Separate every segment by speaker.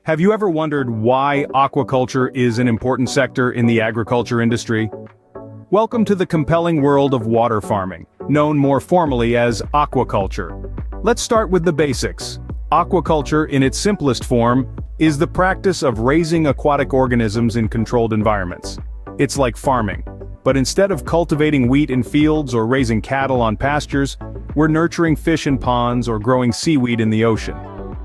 Speaker 1: Have you ever wondered why aquaculture is an important sector in the agriculture industry? Welcome to the compelling world of water farming, known more formally as aquaculture. Let's start with the basics. Aquaculture, in its simplest form, is the practice of raising aquatic organisms in controlled environments. It's like farming, but instead of cultivating wheat in fields or raising cattle on pastures, we're nurturing fish in ponds or growing seaweed in the ocean.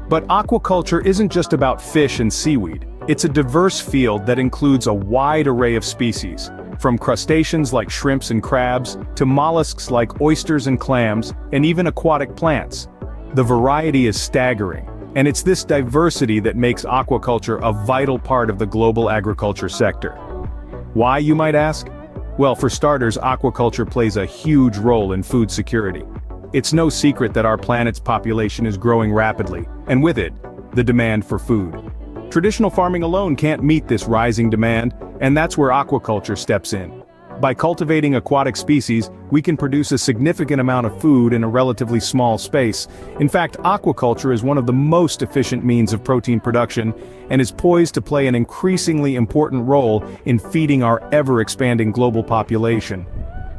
Speaker 1: But aquaculture isn't just about fish and seaweed. It's a diverse field that includes a wide array of species, from crustaceans like shrimps and crabs, to mollusks like oysters and clams, and even aquatic plants. The variety is staggering, and it's this diversity that makes aquaculture a vital part of the global agriculture sector. Why, you might ask? Well, for starters, aquaculture plays a huge role in food security. It's no secret that our planet's population is growing rapidly, and with it, the demand for food. Traditional farming alone can't meet this rising demand, and that's where aquaculture steps in. By cultivating aquatic species, we can produce a significant amount of food in a relatively small space. In fact, aquaculture is one of the most efficient means of protein production, and is poised to play an increasingly important role in feeding our ever-expanding global population.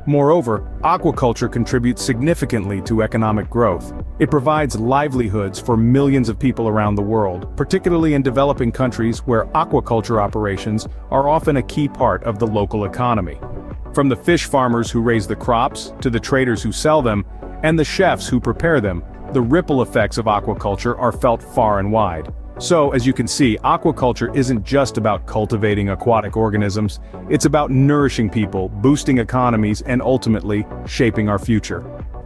Speaker 1: Moreover, aquaculture contributes significantly to economic growth. It provides livelihoods for millions of people around the world, particularly in developing countries where aquaculture operations are often a key part of the local economy. From the fish farmers who raise the crops, to the traders who sell them, and the chefs who prepare them, the ripple effects of aquaculture are felt far and wide. So, as you can see, aquaculture isn't just about cultivating aquatic organisms, it's about nourishing people, boosting economies, and ultimately, shaping our future.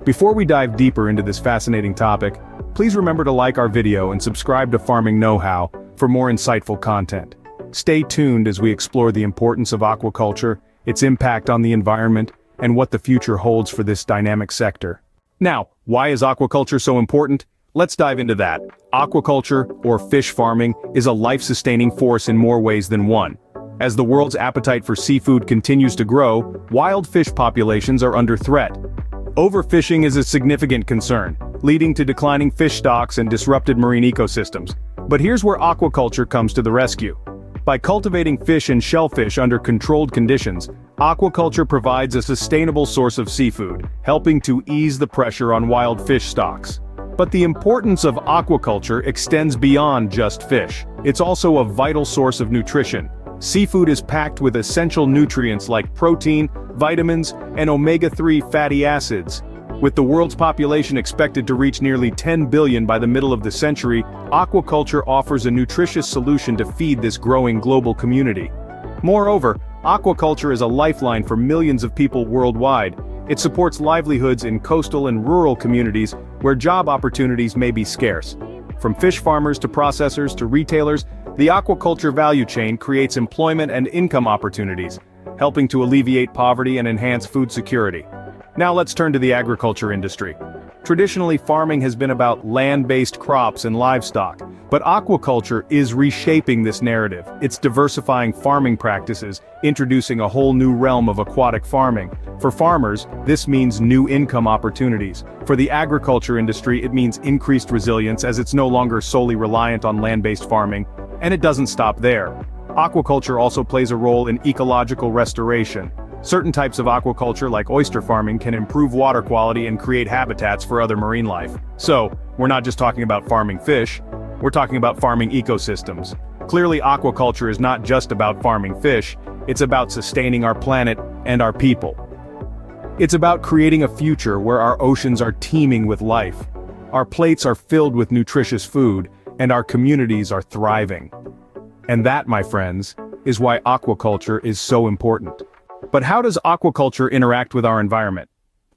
Speaker 1: Before we dive deeper into this fascinating topic, please remember to like our video and subscribe to Farming Know-How for more insightful content. Stay tuned as we explore the importance of aquaculture, its impact on the environment, and what the future holds for this dynamic sector. Now, why is aquaculture so important? Let's dive into that. Aquaculture, or fish farming, is a life-sustaining force in more ways than one. As the world's appetite for seafood continues to grow, wild fish populations are under threat. Overfishing is a significant concern, leading to declining fish stocks and disrupted marine ecosystems. But here's where aquaculture comes to the rescue. By cultivating fish and shellfish under controlled conditions, aquaculture provides a sustainable source of seafood, helping to ease the pressure on wild fish stocks. But the importance of aquaculture extends beyond just fish. It's also a vital source of nutrition. Seafood is packed with essential nutrients like protein, vitamins, and omega-3 fatty acids. With the world's population expected to reach nearly 10 billion by the middle of the century, aquaculture offers a nutritious solution to feed this growing global community. Moreover, aquaculture is a lifeline for millions of people worldwide. It supports livelihoods in coastal and rural communities where job opportunities may be scarce. From fish farmers to processors to retailers, the aquaculture value chain creates employment and income opportunities, helping to alleviate poverty and enhance food security. Now let's turn to the agriculture industry. Traditionally, farming has been about land-based crops and livestock, but aquaculture is reshaping this narrative. It's diversifying farming practices, introducing a whole new realm of aquatic farming. For farmers, this means new income opportunities. For the agriculture industry, it means increased resilience as it's no longer solely reliant on land-based farming. And it doesn't stop there. Aquaculture also plays a role in ecological restoration. Certain types of aquaculture, like oyster farming, can improve water quality and create habitats for other marine life. So, we're not just talking about farming fish, we're talking about farming ecosystems. Clearly, aquaculture is not just about farming fish, it's about sustaining our planet and our people. It's about creating a future where our oceans are teeming with life, our plates are filled with nutritious food, and our communities are thriving. And that, my friends, is why aquaculture is so important. But how does aquaculture interact with our environment?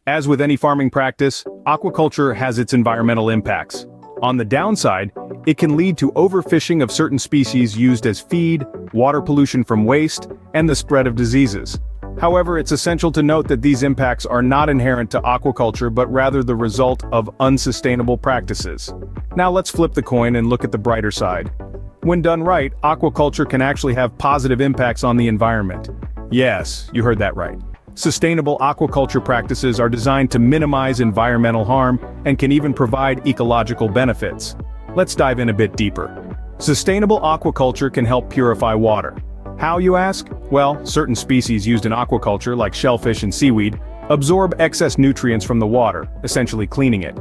Speaker 1: As with any farming practice, aquaculture has its environmental impacts. On the downside, it can lead to overfishing of certain species used as feed, water pollution from waste, and the spread of diseases. However, it's essential to note that these impacts are not inherent to aquaculture but rather the result of unsustainable practices. Now let's flip the coin and look at the brighter side. When done right, aquaculture can actually have positive impacts on the environment. Yes, you heard that right. Sustainable aquaculture practices are designed to minimize environmental harm and can even provide ecological benefits. Let's dive in a bit deeper. Sustainable aquaculture can help purify water. How, you ask? Well, certain species used in aquaculture, like shellfish and seaweed, absorb excess nutrients from the water, essentially cleaning it.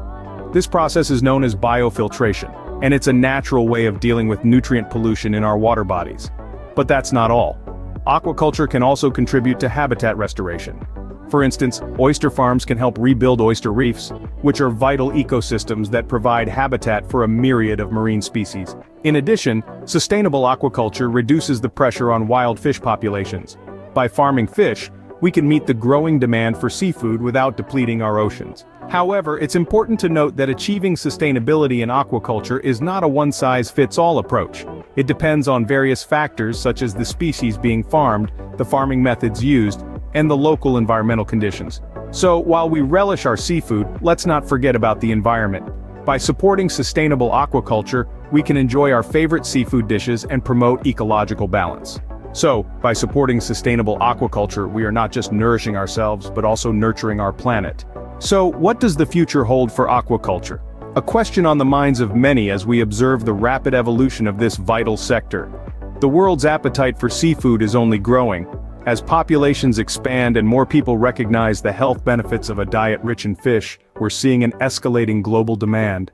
Speaker 1: This process is known as biofiltration, and it's a natural way of dealing with nutrient pollution in our water bodies. But that's not all. Aquaculture can also contribute to habitat restoration. For instance, oyster farms can help rebuild oyster reefs, which are vital ecosystems that provide habitat for a myriad of marine species. In addition, sustainable aquaculture reduces the pressure on wild fish populations. By farming fish, we can meet the growing demand for seafood without depleting our oceans. However, it's important to note that achieving sustainability in aquaculture is not a one-size-fits-all approach. It depends on various factors such as the species being farmed, the farming methods used, and the local environmental conditions. So, while we relish our seafood, let's not forget about the environment. By supporting sustainable aquaculture, we can enjoy our favorite seafood dishes and promote ecological balance. So, by supporting sustainable aquaculture, we are not just nourishing ourselves, but also nurturing our planet. So, what does the future hold for aquaculture? A question on the minds of many as we observe the rapid evolution of this vital sector. The world's appetite for seafood is only growing. As populations expand and more people recognize the health benefits of a diet rich in fish, we're seeing an escalating global demand.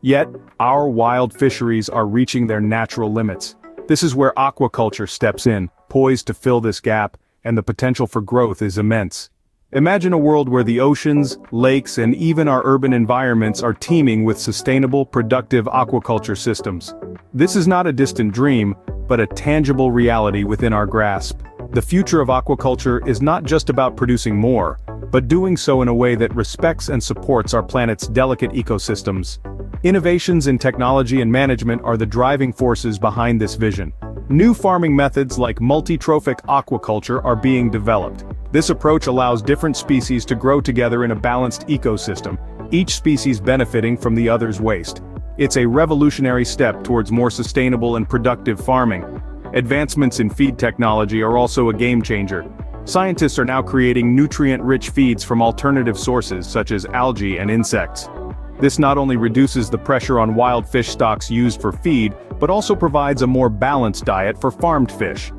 Speaker 1: Yet, our wild fisheries are reaching their natural limits. This is where aquaculture steps in, poised to fill this gap, and the potential for growth is immense. Imagine a world where the oceans, lakes, and even our urban environments are teeming with sustainable, productive aquaculture systems. This is not a distant dream, but a tangible reality within our grasp. The future of aquaculture is not just about producing more, but doing so in a way that respects and supports our planet's delicate ecosystems. Innovations in technology and management are the driving forces behind this vision. New farming methods like multi-trophic aquaculture are being developed. This approach allows different species to grow together in a balanced ecosystem, each species benefiting from the other's waste. It's a revolutionary step towards more sustainable and productive farming. Advancements in feed technology are also a game changer. Scientists are now creating nutrient-rich feeds from alternative sources such as algae and insects. This not only reduces the pressure on wild fish stocks used for feed, but also provides a more balanced diet for farmed fish.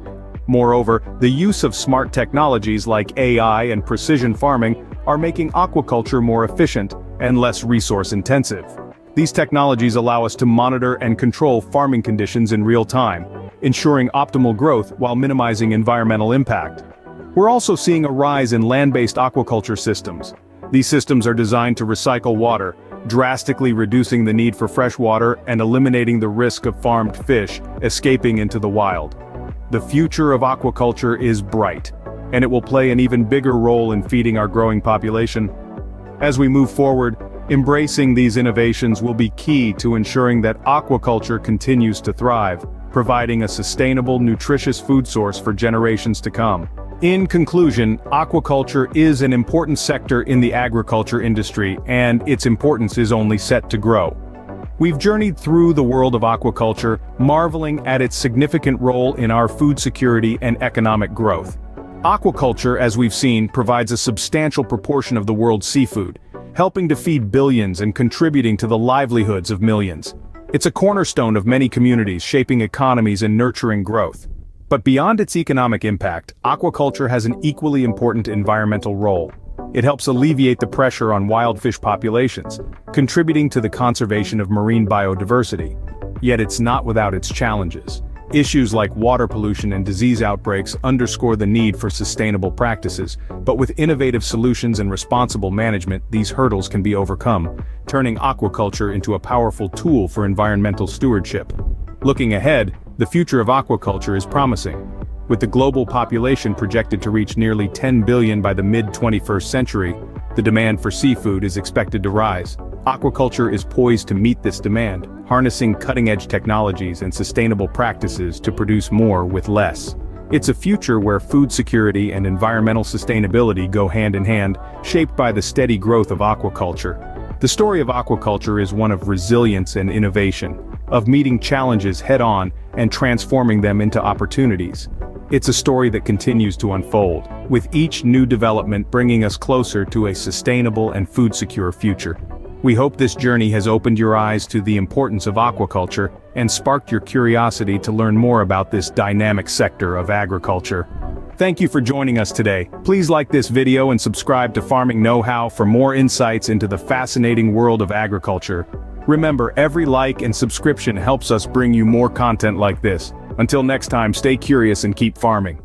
Speaker 1: Moreover, the use of smart technologies like AI and precision farming are making aquaculture more efficient and less resource-intensive. These technologies allow us to monitor and control farming conditions in real time, ensuring optimal growth while minimizing environmental impact. We're also seeing a rise in land-based aquaculture systems. These systems are designed to recycle water, drastically reducing the need for fresh water and eliminating the risk of farmed fish escaping into the wild. The future of aquaculture is bright, and it will play an even bigger role in feeding our growing population. As we move forward, embracing these innovations will be key to ensuring that aquaculture continues to thrive, providing a sustainable, nutritious food source for generations to come. In conclusion, aquaculture is an important sector in the agriculture industry, and its importance is only set to grow. We've journeyed through the world of aquaculture, marveling at its significant role in our food security and economic growth. Aquaculture, as we've seen, provides a substantial proportion of the world's seafood, helping to feed billions and contributing to the livelihoods of millions. It's a cornerstone of many communities, shaping economies and nurturing growth. But beyond its economic impact, aquaculture has an equally important environmental role. It helps alleviate the pressure on wild fish populations, contributing to the conservation of marine biodiversity. Yet it's not without its challenges. Issues like water pollution and disease outbreaks underscore the need for sustainable practices, but with innovative solutions and responsible management, these hurdles can be overcome, turning aquaculture into a powerful tool for environmental stewardship. Looking ahead, the future of aquaculture is promising. With the global population projected to reach nearly 10 billion by the mid-21st century, the demand for seafood is expected to rise. Aquaculture is poised to meet this demand, harnessing cutting-edge technologies and sustainable practices to produce more with less. It's a future where food security and environmental sustainability go hand in hand, shaped by the steady growth of aquaculture. The story of aquaculture is one of resilience and innovation, of meeting challenges head-on and transforming them into opportunities. It's a story that continues to unfold, with each new development bringing us closer to a sustainable and food-secure future. We hope this journey has opened your eyes to the importance of aquaculture and sparked your curiosity to learn more about this dynamic sector of agriculture. Thank you for joining us today. Please like this video and subscribe to Farming Know-How for more insights into the fascinating world of agriculture. Remember, every like and subscription helps us bring you more content like this. Until next time, stay curious and keep farming.